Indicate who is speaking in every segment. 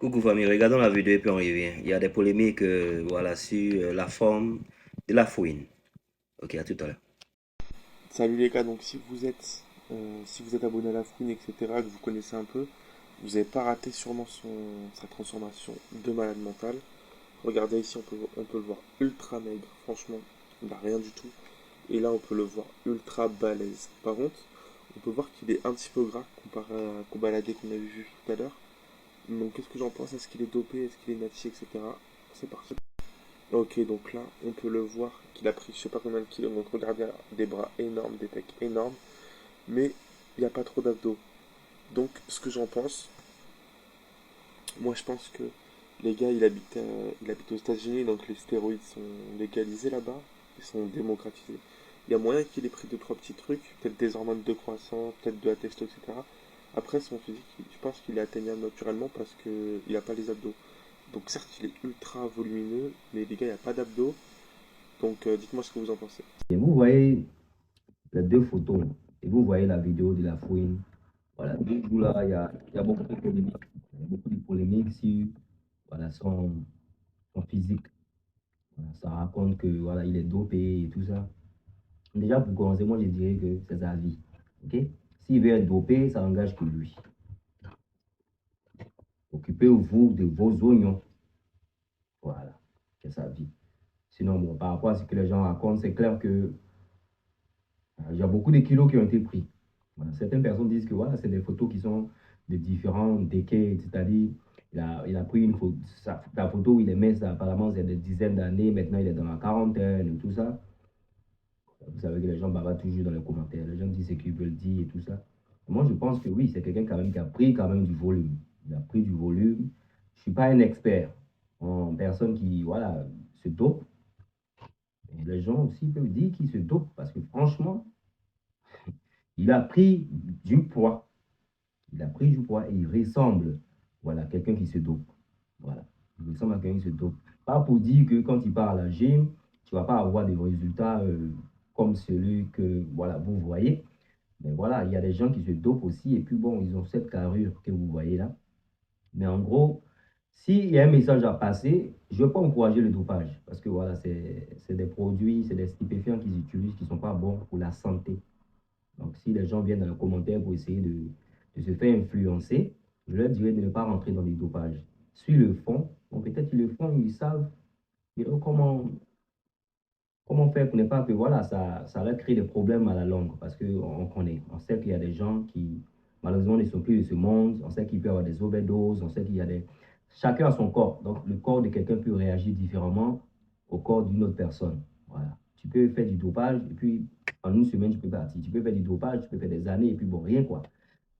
Speaker 1: Coucou famille, regardons la vidéo et puis on revient. Il y a des polémiques voilà, sur la forme de la fouine. Ok, à tout à l'heure.
Speaker 2: Salut les gars, donc si vous êtes abonné à la fouine, etc., que vous connaissez un peu, vous n'avez pas raté sûrement sa transformation de malade mental. Regardez ici, on peut le voir ultra maigre, franchement, il n'a rien du tout. Et là, on peut le voir ultra balèze. Par contre, on peut voir qu'il est un petit peu gras comparé à Kobalade qu'on avait vu tout à l'heure. Donc qu'est-ce que j'en pense? Est-ce qu'il est dopé? Est-ce qu'il est natchi, etc. C'est parti. Ok, donc là, on peut le voir qu'il a pris je sais pas combien de kilos. Donc regardez, des bras énormes, des pecs énormes, mais il n'y a pas trop d'abdos. Donc, ce que j'en pense, moi je pense que les gars, il habite aux États-Unis, donc les stéroïdes sont légalisés là-bas, ils sont démocratisés. Il y a moyen qu'il ait pris deux, trois petits trucs, peut-être des hormones de croissance, peut-être de la testo, etc. Après, son physique, je pense qu'il est atteignable naturellement parce qu'il n'a pas les abdos. Donc, certes, il est ultra volumineux, mais les gars, il n'y a pas d'abdos. Donc, dites-moi ce que vous en pensez.
Speaker 1: Et vous voyez les deux photos et vous voyez la vidéo de la fouine. Voilà, toujours là, il y a beaucoup de polémiques. Il y a beaucoup de polémiques sur voilà, son physique. Voilà, ça raconte que voilà, il est dopé et tout ça. Déjà, pour commencer, moi je dirais que c'est sa vie. Ok? S'il veut être dopé, ça engage que lui. Occupez-vous de vos oignons. Voilà, c'est sa vie. Sinon, bon, par rapport à ce que les gens racontent, c'est clair que il y a beaucoup de kilos qui ont été pris. Voilà. Certaines personnes disent que voilà, c'est des photos qui sont de différents décades, c'est-à-dire il a pris une photo, la photo où il est mince, apparemment c'est des dizaines d'années, maintenant il est dans la quarantaine et tout ça. Vous savez que les gens bavardent toujours dans les commentaires, les gens disent ce qu'ils veulent dire et tout ça. Moi je pense que oui, c'est quelqu'un quand même qui a pris quand même du volume. Il a pris du volume. Je ne suis pas un expert en personne qui voilà, se dope. Et les gens aussi peuvent dire qu'il se dope parce que franchement, il a pris du poids. Il a pris du poids et il ressemble, voilà, quelqu'un qui se dope. Voilà. Il ressemble à quelqu'un qui se dope. Pas pour dire que quand il part à la gym, tu ne vas pas avoir des résultats comme celui que voilà, vous voyez. Mais voilà, il y a des gens qui se dopent aussi. Et puis bon, ils ont cette carrure que vous voyez là. Mais en gros, s'il y a un message à passer, je ne veux pas encourager le dopage. Parce que voilà, c'est des produits, c'est des stupéfiants qu'ils utilisent qui ne sont pas bons pour la santé. Donc, si les gens viennent dans les commentaires pour essayer de se faire influencer, je leur dirais de ne pas rentrer dans les dopages. Sur le fond, bon, peut-être qu'ils le font, ils savent comment faire pour ne pas que voilà, ça leur crée des problèmes à la longue. Parce qu'on connaît, on sait qu'il y a des gens qui, malheureusement, ne sont plus de ce monde. On sait qu'il peut y avoir des overdoses, on sait qu'il y a des. Chacun a son corps. Donc, le corps de quelqu'un peut réagir différemment au corps d'une autre personne. Voilà. Tu peux faire du dopage et puis en une semaine, tu peux partir. Tu peux faire du dopage, tu peux faire des années et puis bon, rien quoi.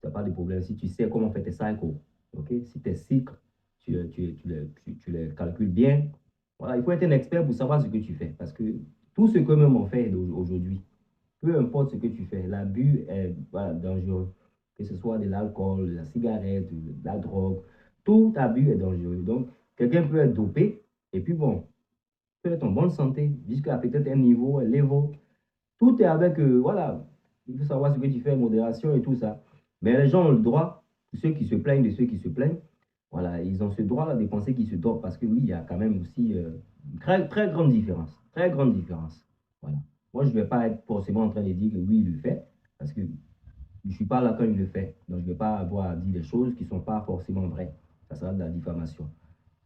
Speaker 1: Tu n'as pas de problème. Si tu sais comment faire tes cycles, ok? Si tes cycles, tu les calcules bien. Voilà, il faut être un expert pour savoir ce que tu fais. Parce que tout ce que même on fait aujourd'hui, peu importe ce que tu fais, l'abus est voilà, dangereux. Que ce soit de l'alcool, de la cigarette, de la drogue, tout abus est dangereux. Donc, quelqu'un peut être dopé et puis bon, peut être en bonne santé jusqu'à peut-être un niveau, un level. Tout est avec, voilà, il faut savoir ce que tu fais, modération et tout ça. Mais les gens ont le droit, ceux qui se plaignent de ceux qui se plaignent, voilà, ils ont ce droit-là de penser qu'ils se dopent parce que oui, il y a quand même aussi une très, très grande différence. Très grande différence. Voilà. Moi, je ne vais pas être forcément en train de dire que oui, il le fait parce que je ne suis pas là quand il le fait. Donc, je ne vais pas avoir à dire des choses qui ne sont pas forcément vraies. Ça sera de la diffamation.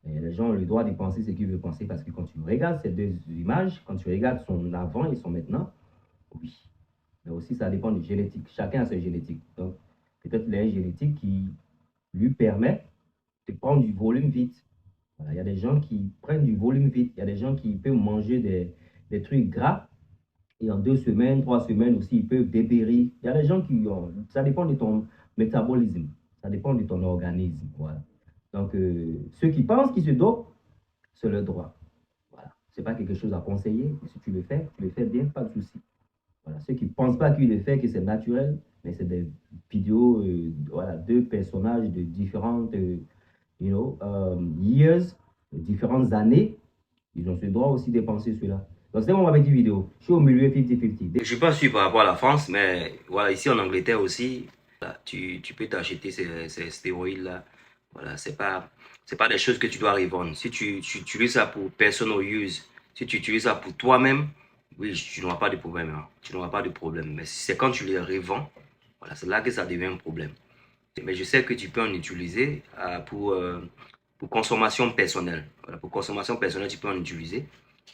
Speaker 1: Et les gens ont le droit de penser ce qu'ils veulent penser parce que quand tu regardes ces deux images, quand tu regardes son avant et son maintenant, oui. Mais aussi, ça dépend de génétique. Chacun a ses génétiques. Donc, peut-être qu'il a une génétique qui lui permet de prendre du volume vite. Voilà, il y a des gens qui prennent du volume vite. Il y a des gens qui peuvent manger des trucs gras et en 2 semaines, 3 semaines aussi, ils peuvent dépérir. Il y a des gens qui ont. Ça dépend de ton métabolisme. Ça dépend de ton organisme. Voilà. Donc, ceux qui pensent qu'ils se dopent, c'est le droit. Voilà. Ce n'est pas quelque chose à conseiller. Si tu le fais bien, pas de souci. Voilà. Ceux qui ne pensent pas qu'il le fait, que c'est naturel, mais c'est des vidéos, voilà, deux personnages de différentes years, de différentes années. Ils ont ce droit aussi de penser cela. Donc, c'est mon petite vidéo. Je suis au milieu 50-50. Je ne suis pas sûr par rapport à la France, mais voilà, ici en Angleterre aussi, voilà, tu peux t'acheter ces stéroïdes-là Voilà, c'est pas des choses que tu dois revendre. Si tu utilises ça pour personal use, si tu utilises ça pour toi-même, oui, tu n'auras pas de problème, hein. Tu n'auras pas de problème. Mais si c'est quand tu les revends, voilà, c'est là que ça devient un problème. Mais je sais que tu peux en utiliser pour consommation personnelle. Voilà, pour consommation personnelle, tu peux en utiliser.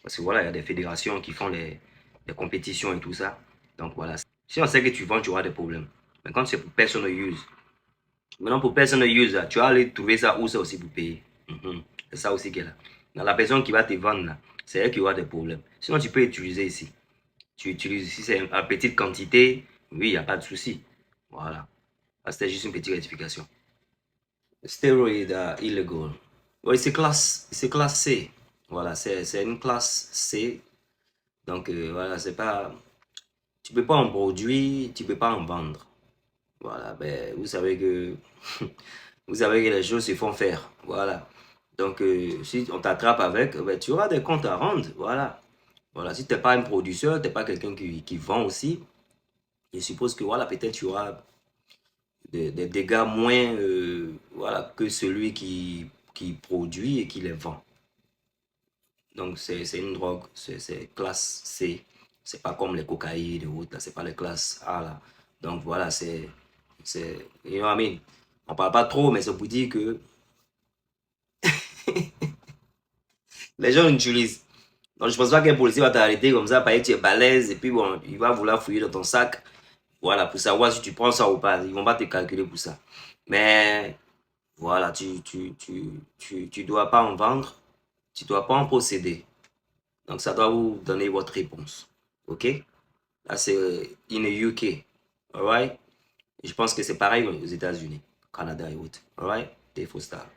Speaker 1: Parce que voilà, il y a des fédérations qui font les compétitions et tout ça. Donc voilà. Si on sait que tu vends, tu auras des problèmes. Mais quand c'est pour personal use, maintenant pour personal use, tu vas aller trouver ça où c'est aussi pour payer. C'est ça aussi qu'elle a. Dans la personne qui va te vendre, là, c'est elle qui aura des problèmes. Sinon, tu peux utiliser ici. Tu utilises ici, c'est à petite quantité. Oui, il n'y a pas de souci. Voilà. C'était juste une petite rectification. Steroid illegal. Oui, c'est classe C. Voilà, c'est une classe C. Donc, voilà, c'est pas. Tu peux pas en produire, tu peux pas en vendre. Voilà, ben, vous savez que. Vous savez que les choses se font faire. Voilà. Donc, si on t'attrape avec, ben, tu auras des comptes à rendre. Voilà. Voilà, si tu n'es pas un producteur, tu n'es pas quelqu'un qui vend aussi, je suppose que voilà, peut-être tu auras des dégâts moins voilà, que celui qui produit et qui les vend. Donc, c'est une drogue, c'est classe C. C'est pas comme les cocaïnes et autres, là, c'est pas les classes A, là. Donc, voilà, you know what I mean? On parle pas trop, mais c'est pour dire que les gens l'utilisent. Donc, je pense pas qu'un policier va t'arrêter comme ça, parce que tu es balèze, et puis bon, il va vouloir fouiller dans ton sac, voilà, pour savoir si tu prends ça ou pas. Ils vont pas te calculer pour ça. Mais, voilà, tu dois pas en vendre, tu dois pas en posséder. Donc, ça doit vous donner votre réponse. OK? Là, c'est in the UK. Alright? Je pense que c'est pareil aux États-Unis, Canada et autres. Alright? Des faux stars.